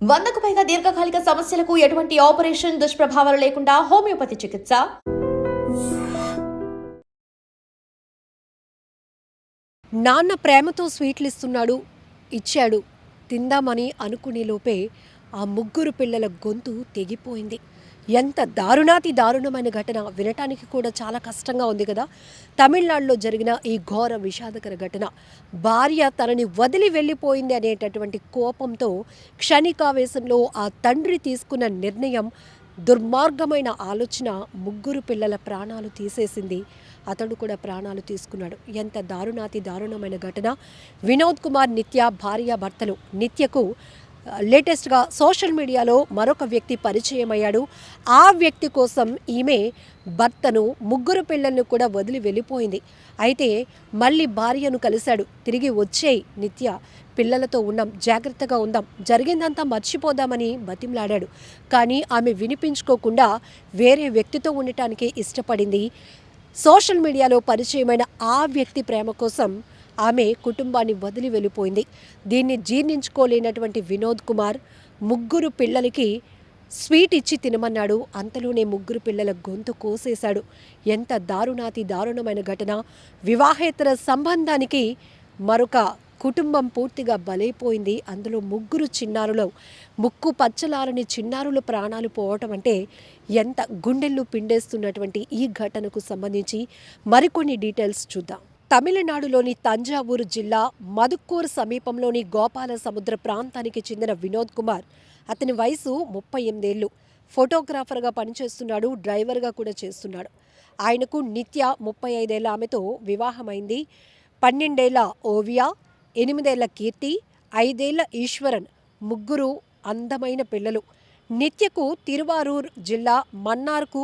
100కు పైగా దీర్ఘకాలిక సమస్యలకు ఎటువంటి ఆపరేషన్ దుష్ప్రభావాలు లేకుండా హోమియోపతి చికిత్స. నాన్న ప్రేమతో స్వీట్లు ఇచ్చాడు తిందామని అనుకునేలోపే ఆ ముగ్గురు పిల్లల గొంతు తెగిపోయింది. ఎంత దారుణమైన ఘటన, వినటానికి కూడా చాలా కష్టంగా ఉంది కదా. తమిళనాడులో జరిగిన ఈ ఘోర విషాదకర ఘటన, భార్య తనని వదిలి వెళ్ళిపోయింది అనేటటువంటి కోపంతో క్షణికావేశంలో ఆ తండ్రి తీసుకున్న నిర్ణయం, దుర్మార్గమైన ఆలోచన ముగ్గురు పిల్లల ప్రాణాలు తీసేసింది. అతడు కూడా ప్రాణాలు తీసుకున్నాడు. ఎంత దారుణమైన ఘటన. వినోద్ కుమార్, నిత్య భార్యాభర్తలు. నిత్యకు లేటెస్ట్గా సోషల్ మీడియాలో మరొక వ్యక్తి పరిచయం అయ్యాడు. ఆ వ్యక్తి కోసం ఈమె భర్తను, ముగ్గురు పిల్లలను కూడా వదిలి వెళ్ళిపోయింది. అయితే మళ్ళీ భార్యను కలిశాడు. తిరిగి వచ్చేయి నిత్య, పిల్లలతో ఉన్నాం, జాగ్రత్తగా ఉందాం, జరిగిందంతా మర్చిపోదామని బతిమలాడాడు. కానీ ఆమె వినిపించుకోకుండా వేరే వ్యక్తితో ఉండటానికి ఇష్టపడింది. సోషల్ మీడియాలో పరిచయమైన ఆ వ్యక్తి ప్రేమ కోసం ఆమె కుటుంబాన్ని వదిలి వెళ్ళిపోయింది. దీన్ని జీర్ణించుకోలేనటువంటి వినోద్ కుమార్ ముగ్గురు పిల్లలకి స్వీట్ ఇచ్చి తినమన్నాడు. అంతలోనే ముగ్గురు పిల్లల గొంతు కోసేశాడు. ఎంత దారుణమైన ఘటన. వివాహేతర సంబంధానికి మరొక కుటుంబం పూర్తిగా బలైపోయింది. అందులో ముగ్గురు చిన్నారులు, ముక్కు పచ్చలారని చిన్నారుల ప్రాణాలు పోవటం అంటే ఎంత గుండెల్లో పిండేస్తున్నటువంటి ఈ ఘటనకు సంబంధించి మరికొన్ని డీటెయిల్స్ చూద్దాం. తమిళనాడులోని తంజావూరు జిల్లా మదుక్కూరు సమీపంలోని గోపాల సముద్ర ప్రాంతానికి చెందిన వినోద్ కుమార్. అతని వయసు 38 ఏళ్ళు. ఫోటోగ్రాఫర్గా పనిచేస్తున్నాడు, డ్రైవర్గా కూడా చేస్తున్నాడు. ఆయనకు నిత్య 35 ఏళ్ల ఆమెతో వివాహమైంది. 12 ఏళ్ల ఓవియా, 8 ఏళ్ల కీర్తి, 5 ఏళ్ల ఈశ్వరన్, ముగ్గురు అందమైన పిల్లలు. నిత్యకు తిరువారూర్ జిల్లా మన్నార్కు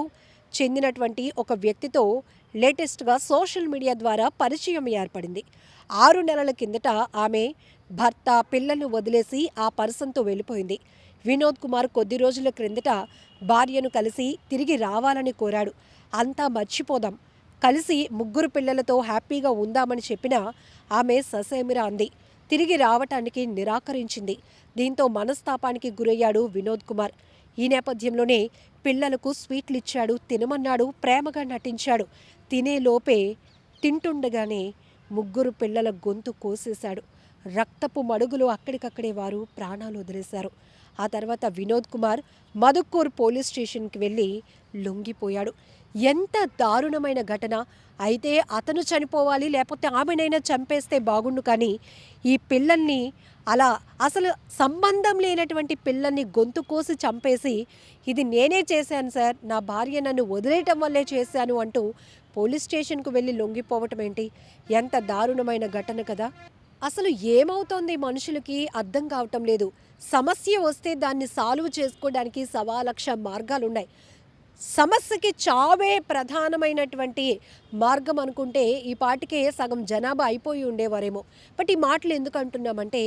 చెందినటువంటి ఒక వ్యక్తితో లేటెస్ట్గా సోషల్ మీడియా ద్వారా పరిచయం ఏర్పడింది. 6 నెలల కిందట ఆమె భర్త, పిల్లలను వదిలేసి ఆ పర్సన్తో వెళ్ళిపోయింది. వినోద్ కుమార్ కొద్ది రోజుల క్రిందట భార్యను కలిసి తిరిగి రావాలని కోరాడు. అంతా మర్చిపోదాం, కలిసి ముగ్గురు పిల్లలతో హ్యాపీగా ఉందామని చెప్పినా ఆమె ససేమిరా అంది. తిరిగి రావటానికి నిరాకరించింది. దీంతో మనస్తాపానికి గురయ్యాడు వినోద్ కుమార్. ఈ నేపథ్యంలోనే పిల్లలకు స్వీట్లు ఇచ్చాడు, తినమన్నాడు, ప్రేమగా నటించాడు. తినేలోపే, తింటుండగానే ముగ్గురు పిల్లల గొంతు కోసేశాడు. రక్తపు మడుగులు అక్కడికక్కడే వారు ప్రాణాలు వదిలేశారు. ఆ తర్వాత వినోద్ కుమార్ మదుక్కూర్ పోలీస్ స్టేషన్కి వెళ్ళి లొంగిపోయాడు. ఎంత దారుణమైన ఘటన. అయితే అతను చనిపోవాలి, లేకపోతే ఆమెనైనా చంపేస్తే బాగుండు. కానీ ఈ పిల్లల్ని అలా, అసలు సంబంధం లేనటువంటి పిల్లల్ని గొంతు కోసి చంపేసి, ఇది నేనే చేశాను సార్, నా భార్య నన్ను వదిలేయటం వల్లే చేశాను అంటూ పోలీస్ స్టేషన్కు వెళ్ళి లొంగిపోవటం ఏంటి? ఎంత దారుణమైన ఘటన కదా. అసలు ఏమవుతోంది మనుషులకి అర్థం కావటం లేదు. సమస్య వస్తే దాన్ని సాల్వ్ చేసుకోవడానికి 1,00,000 మార్గాలున్నాయి. సమస్యకి చావే ప్రధానమైనటువంటి మార్గం అనుకుంటే ఈ పాటికే సగం జనాభా అయిపోయి ఉండేవారేమో. బట్ ఈ మాటలు ఎందుకు అంటున్నామంటే,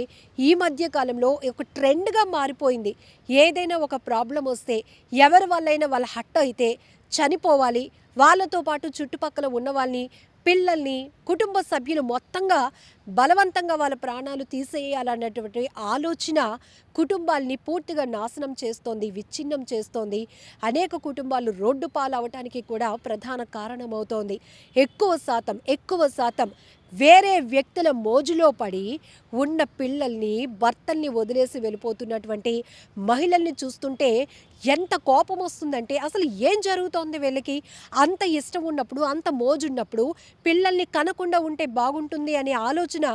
ఈ మధ్య కాలంలో ఒక ట్రెండ్గా మారిపోయింది. ఏదైనా ఒక ప్రాబ్లం వస్తే, ఎవరి వల్లైనా వాళ్ళ హట్ అయితే చనిపోవాలి, వాళ్ళతో పాటు చుట్టుపక్కల ఉన్న వాళ్ళని, పిల్లల్ని, కుటుంబ సభ్యులు మొత్తంగా బలవంతంగా వాళ్ళ ప్రాణాలు తీసేయాలన్నటువంటి ఆలోచన కుటుంబాల్ని పూర్తిగా నాశనం చేస్తోంది, విచ్ఛిన్నం చేస్తోంది. అనేక కుటుంబాలు రోడ్డు పాలవటానికి కూడా ప్రధాన కారణమవుతోంది. ఎక్కువ శాతం వేరే వ్యక్తుల మోజులో పడి ఉన్న పిల్లల్ని, భర్తల్ని వదిలేసి వెళ్ళిపోతున్నటువంటి మహిళల్ని చూస్తుంటే ఎంత కోపం వస్తుందంటే, అసలు ఏం జరుగుతోంది వీళ్ళకి? అంత ఇష్టం ఉన్నప్పుడు, అంత మోజున్నప్పుడు పిల్లల్ని కనకుండా ఉంటే బాగుంటుంది అనే ఆలోచన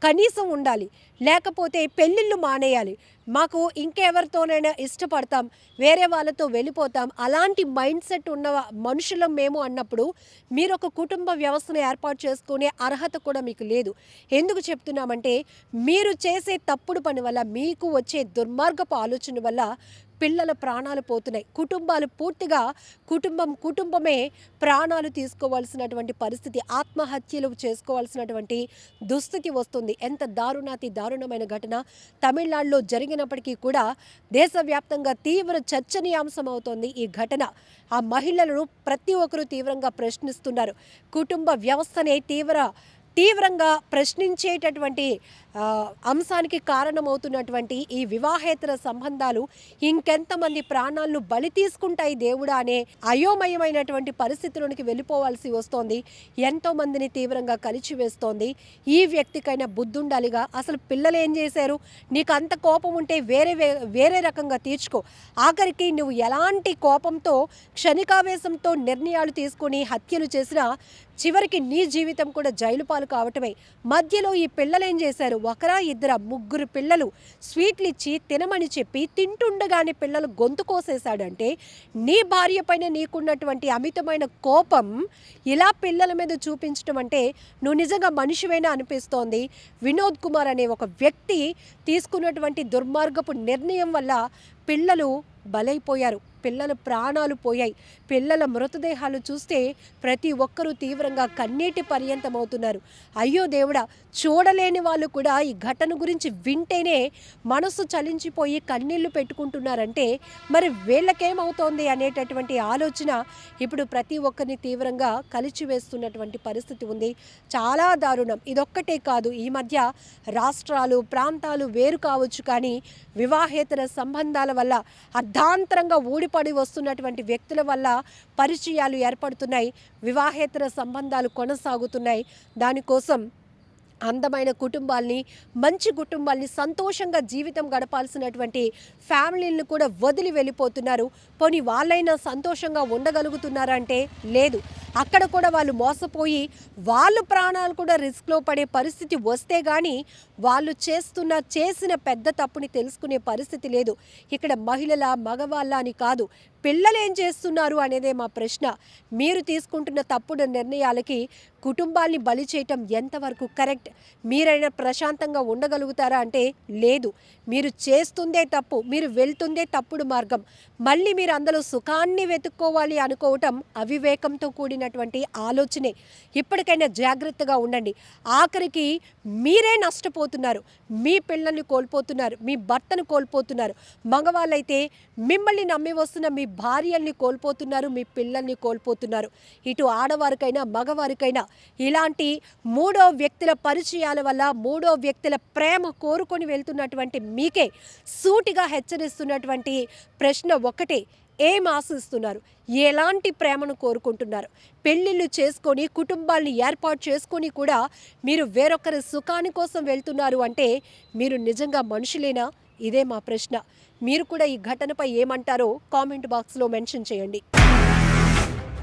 కనీసం ఉండాలి. లేకపోతే పెళ్ళిళ్ళు మానేయాలి, మాకు ఇంకెవరితోనైనా ఇష్టపడతాం, వేరే వాళ్ళతో వెళ్ళిపోతాం, అలాంటి మైండ్ సెట్ ఉన్న మనుషులం మేము అన్నప్పుడు మీరు ఒక కుటుంబ వ్యవస్థను ఏర్పాటు చేసుకునే అర్హత కూడా మీకు లేదు. ఎందుకు చెప్తున్నామంటే, మీరు చేసే తప్పుడు పని వల్ల, మీకు వచ్చే దుర్మార్గపు ఆలోచన వల్ల పిల్లల ప్రాణాలు పోతున్నాయి. కుటుంబాలు పూర్తిగా కుటుంబమే ప్రాణాలు తీసుకోవాల్సినటువంటి పరిస్థితి, ఆత్మహత్యలు చేసుకోవాల్సినటువంటి దుస్థితి వస్తుంది. ఎంత దారుణమైన ఘటన తమిళనాడులో జరిగినప్పటికీ కూడా దేశవ్యాప్తంగా తీవ్ర చర్చనీయాంశం అవుతోంది ఈ ఘటన. ఆ మహిళలను ప్రతి ఒక్కరూ తీవ్రంగా ప్రశ్నిస్తున్నారు. కుటుంబ వ్యవస్థనే తీవ్రంగా ప్రశ్నించేటటువంటి అంశానికి కారణమవుతున్నటువంటి ఈ వివాహేతర సంబంధాలు ఇంకెంతమంది ప్రాణాలను బలి తీసుకుంటాయి దేవుడా అనే అయోమయమైనటువంటి పరిస్థితుల్లోనికి వెళ్ళిపోవాల్సి వస్తోంది. ఎంతో మందిని తీవ్రంగా కలిచివేస్తోంది. ఈ వ్యక్తికైనా బుద్ధుండాలిగా. అసలు పిల్లలు ఏం చేశారు? నీకు అంత కోపం ఉంటే వేరే రకంగా తీర్చుకో. ఆఖరికి నువ్వు ఎలాంటి కోపంతో క్షణికావేశంతో నిర్ణయాలు తీసుకొని హత్యలు చేసినా చివరికి నీ జీవితం కూడా జైలు పాలు కావటమే. మధ్యలో ఈ పిల్లలు ఏం చేశారు? ఒకరా ఇద్దరా 3 పిల్లలు స్వీట్లు ఇచ్చి తినమని చెప్పి తింటుండగానే పిల్లలు గొంతు కోసేశాడంటే నీ భార్య పైన నీకున్నటువంటి అమితమైన కోపం ఇలా పిల్లల మీద చూపించడం అంటే నువ్వు నిజంగా మనిషివేనా అనిపిస్తోంది. వినోద్ కుమార్ అనే ఒక వ్యక్తి తీసుకున్నటువంటి దుర్మార్గపు నిర్ణయం వల్ల పిల్లలు బలైపోయారు. పిల్లల ప్రాణాలు పోయాయి. పిల్లల మృతదేహాలు చూస్తే ప్రతి ఒక్కరూ తీవ్రంగా కన్నీటి పర్యంతమవుతున్నారు. అయ్యో దేవుడా, చూడలేని వాళ్ళు కూడా ఈ ఘటన గురించి వింటేనే మనసు చలించిపోయి కన్నీళ్లు పెట్టుకుంటున్నారంటే మరి వీళ్ళకేమవుతోంది అనేటటువంటి ఆలోచన ఇప్పుడు ప్రతి ఒక్కరిని తీవ్రంగా కలిచివేస్తున్నటువంటి పరిస్థితి ఉంది. చాలా దారుణం. ఇదొక్కటే కాదు, ఈ మధ్య రాష్ట్రాలు ప్రాంతాలు వేరు కావచ్చు, కానీ వివాహేతర సంబంధాల వల్ల అర్ధాంతరంగా ఊడిపడి వస్తున్నటువంటి వ్యక్తుల వల్ల పరిచయాలు ఏర్పడుతున్నాయి. వివాహేతర సంబంధాలు కొనసాగుతున్నాయి. దానికోసం అందమైన కుటుంబాల్ని, మంచి కుటుంబాల్ని, సంతోషంగా జీవితం గడపాల్సినటువంటి ఫ్యామిలీలను కూడా వదిలి వెళ్ళిపోతున్నారు. పోనీ వాళ్ళైనా సంతోషంగా ఉండగలుగుతున్నారా అంటే లేదు. అక్కడ కూడా వాళ్ళు మోసపోయి వాళ్ళు ప్రాణాలు కూడా రిస్క్లో పడే పరిస్థితి వస్తే కానీ వాళ్ళు చేసిన పెద్ద తప్పుని తెలుసుకునే పరిస్థితి లేదు. ఇక్కడ మహిళల మగవాళ్ళ అని కాదు, పిల్లలు ఏం చేస్తున్నారు అనేదే మా ప్రశ్న. మీరు తీసుకుంటున్న తప్పుడు నిర్ణయాలకి కుటుంబాల్ని బలి చేయటం ఎంతవరకు కరెక్ట్? మీరైనా ప్రశాంతంగా ఉండగలుగుతారా అంటే లేదు. మీరు చేస్తుందే తప్పు, మీరు వెళ్తుందే తప్పుడు మార్గం. మళ్ళీ మీరు అందులో సుఖాన్ని వెతుక్కోవాలి అనుకోవటం అవివేకంతో కూడినటువంటి ఆలోచనే. ఇప్పటికైనా జాగ్రత్తగా ఉండండి. ఆఖరికి మీరే నష్టపోతున్నారు. మీ పిల్లల్ని కోల్పోతున్నారు, మీ భర్తను కోల్పోతున్నారు. మగవాళ్ళైతే మిమ్మల్ని నమ్మి వస్తున్న మీ భార్యల్ని కోల్పోతున్నారు, మీ పిల్లల్ని కోల్పోతున్నారు. ఇటు ఆడవారికైనా మగవారికైనా ఇలాంటి మూడో వ్యక్తుల పరిచయాల వల్ల, మూడో వ్యక్తుల ప్రేమ కోరుకొని వెళ్తున్నటువంటి మీకే సూటిగా హెచ్చరిస్తున్నటువంటి ప్రశ్న ఒక్కటే: ఏం ఆశిస్తున్నారు? ఎలాంటి ప్రేమను కోరుకుంటున్నారు? పెళ్ళిళ్ళు చేసుకొని కుటుంబాల్ని ఏర్పాటు చేసుకొని కూడా మీరు వేరొకరి సుఖాని కోసం వెళ్తున్నారు అంటే మీరు నిజంగా మనుషులేనా? ఇదే మా ప్రశ్న. మీరు కూడా ఈ ఘటనపై ఏమంటారో కామెంట్ బాక్స్లో మెన్షన్ చేయండి.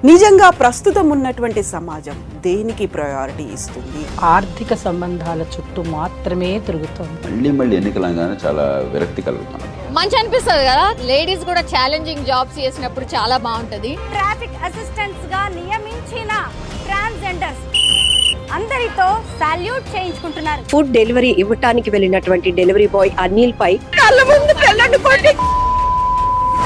నిజంగా ప్రస్తుతం ఉన్నటువంటి సమాజం దేనికి ప్రయారిటీ ఇస్తుంది? ఆర్థిక సంబంధాల చుట్టూ మాత్రమే తిరుగుతుంది. మళ్ళీ ఎన్నికలంగానే చాలా విరక్తి కలుగుతాను. మంచి అనిపిస్తుంది కదా, లేడీస్ కూడా ఛాలెంజింగ్ జాబ్స్ చేసినప్పుడు చాలా బాగుంటది. ట్రాఫిక్ అసిస్టెంట్స్ గా నియమించిన ట్రాన్స్జెండర్స్ అందరితో సాల్యూట్ చేయించుకుంటున్నారు. ఫుడ్ డెలివరీ ఇవ్వటానికి వెళ్ళినటువంటి డెలివరీ బాయ్ అనిల్ పై కళ్ళ ముందు